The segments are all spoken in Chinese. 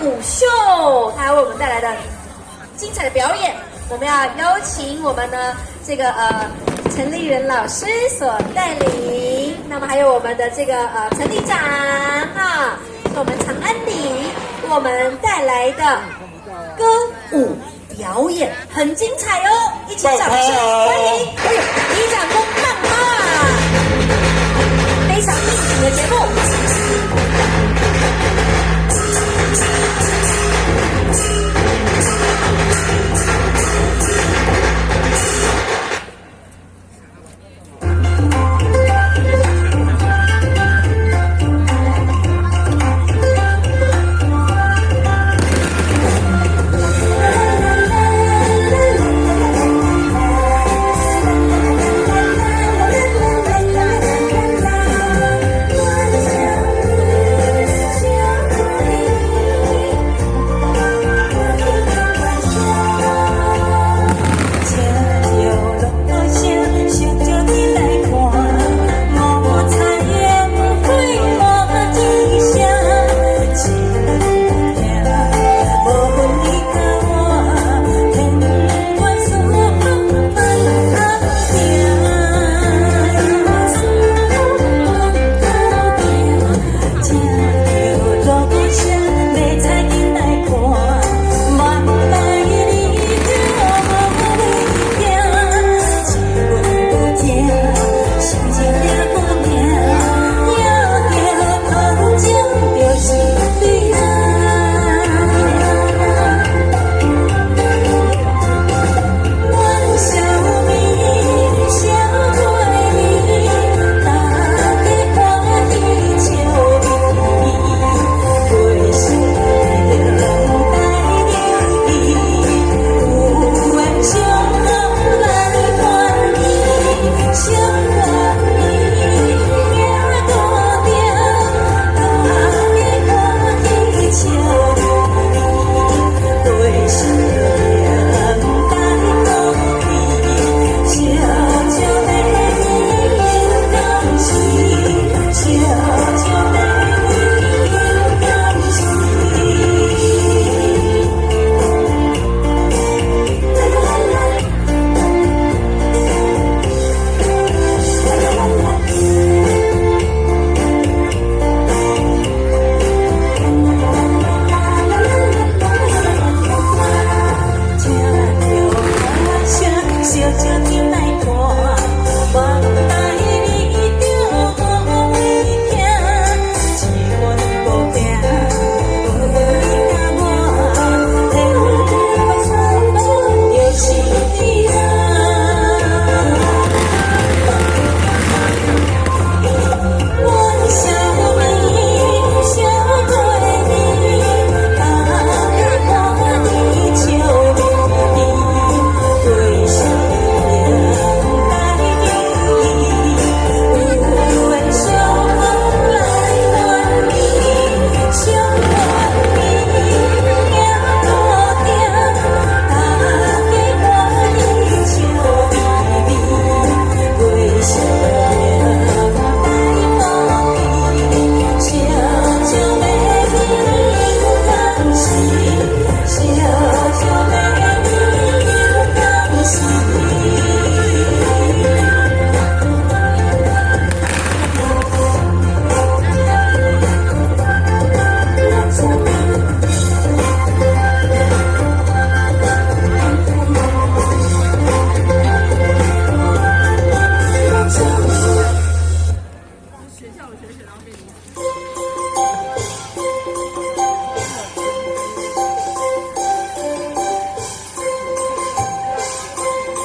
舞秀，他为我们带来的精彩的表演。我们要邀请我们的这个陈丽人老师所带领，那么还有我们的这个陈理长哈，是我们长安里为我们带来的歌舞表演，很精彩哦！一起掌声欢迎！里长公棒哈，非常应景的节目。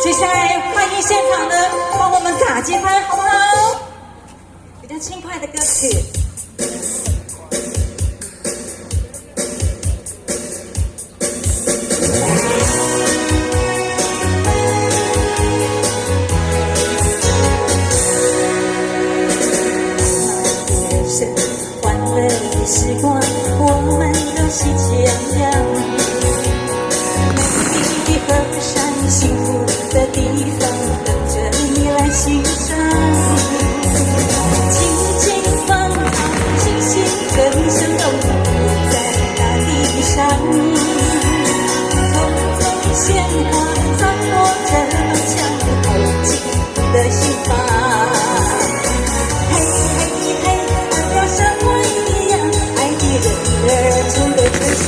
接下来欢迎现场的帮我们打节拍，好不好？比较轻快的歌曲。欢乐的时光，我们都喜气洋洋。美丽的河山，幸福的地方，等着你来欣赏。轻轻放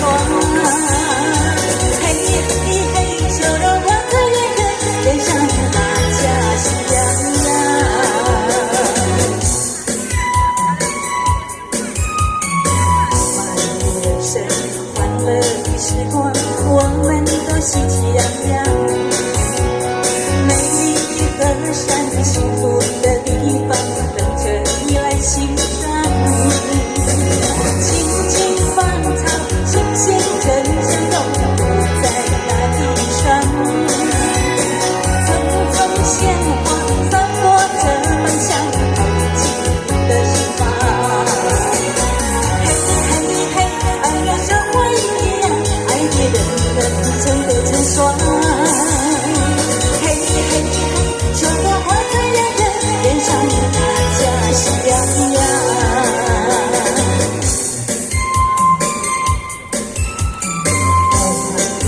霜。嘿嘿嘿，笑容挂在人人脸上，大家喜洋洋。人生欢乐的时光，我们都喜气洋洋。美丽的河山，幸福的地方，等着你来欣赏。青青芳草，新鲜真相都不在大地上。匆匆鲜花散落着芳香，透进你的心房。嘿嘿嘿，爱要像花一样，爱别人的成对成双。嘿嘿嘿，笑容挂在人人脸上，大家喜洋洋。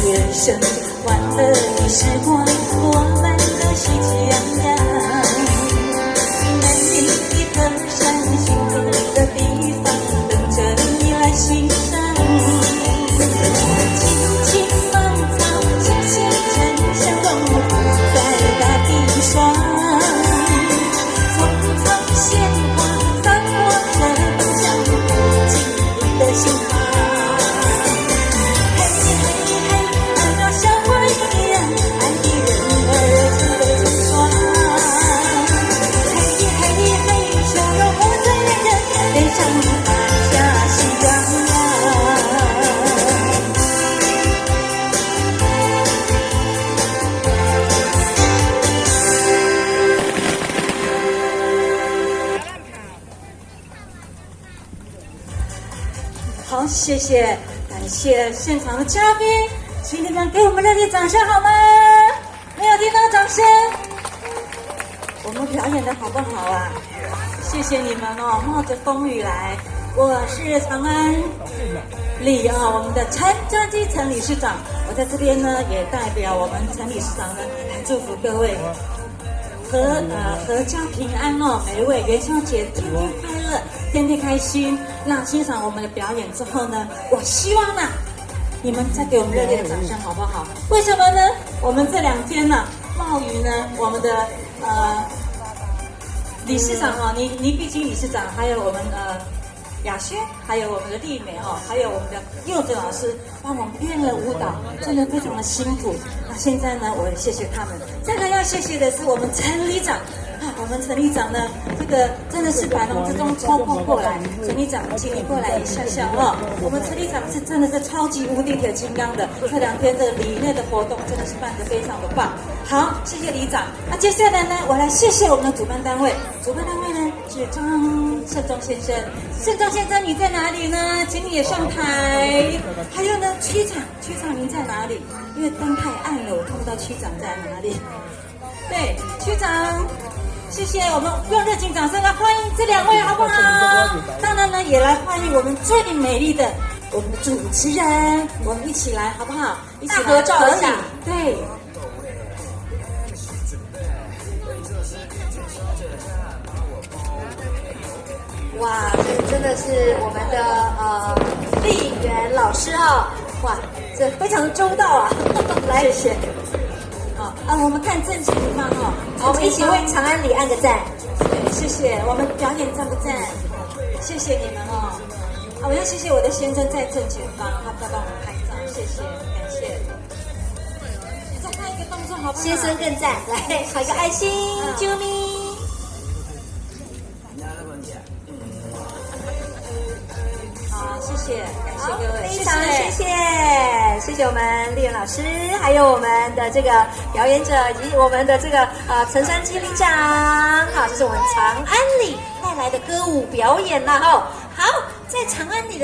人生欢乐的时光，我们都喜气洋洋。美丽的河山，幸福的地方，等着你来欣赏。青青芳草，新鲜真相都不在大地上。匆匆鲜花散落着芳香，透进你的心房。嘿嘿嘿，爱要像花一样，爱的人儿成对成双。嘿嘿嘿，笑容挂在人人脸上，大家喜洋洋。好，谢谢，感谢现场的嘉宾，请你们给我们热烈掌声好吗？没有听到掌声，我们表演的好不好啊？谢谢你们哦，冒着风雨来。我是长安里我们的陈专基陈理事长，我在这边呢也代表我们陈理事长呢来祝福各位阖家平安哦，每一位元宵节天天快乐，天天开心。那欣赏我们的表演之后呢，我希望呢你们再给我们热烈的掌声好不好？为什么呢？我们这2天呢冒雨呢，我们的理事长倪碧君理事长，还有我们雅轩，还有我们的丽美还有我们的柚子老师帮我们练了舞蹈，真的非常的辛苦。那现在呢，我也谢谢他们。再来要谢谢的是我们陈理长我们陈理长呢，这个真的是百忙之中抽空过来。陈理长，请你过来一下下我们陈理长是真的是超级无敌铁金刚的，这2天的里内的活动真的是办得非常的棒。好，谢谢理长。那接下来呢，我来谢谢我们的主办单位。主办单位呢是张胜忠先生。胜忠先生，你在哪里呢？请你也上台。还有呢，区长您在哪里？因为灯太暗了，我看不到区长在哪里。对，区长。谢谢，我们用热情掌声来欢迎这2位，好不好？当然呢，也来欢迎我们最美丽的我们的主持人，我们一起来，好不好？一起合照一下。对。哇，这真的是我们的丽媛老师哇，这非常周到啊！来，谢谢。我们看正前方好，我们一起为长安里按个赞。谢谢，我们表演赞不赞？谢谢你们我要谢谢我的先生在正前方，他在帮我们拍照，谢谢，感谢。再看一个动作好不好？先生更赞，来，好一个爱心，啾咪。好，谢谢，感谢各位，非常谢谢我们丽媛老师，还有我们的这个表演者，以及我们的这个陈山基理长。好，这是我们长安里带来的歌舞表演啦好，在长安里的。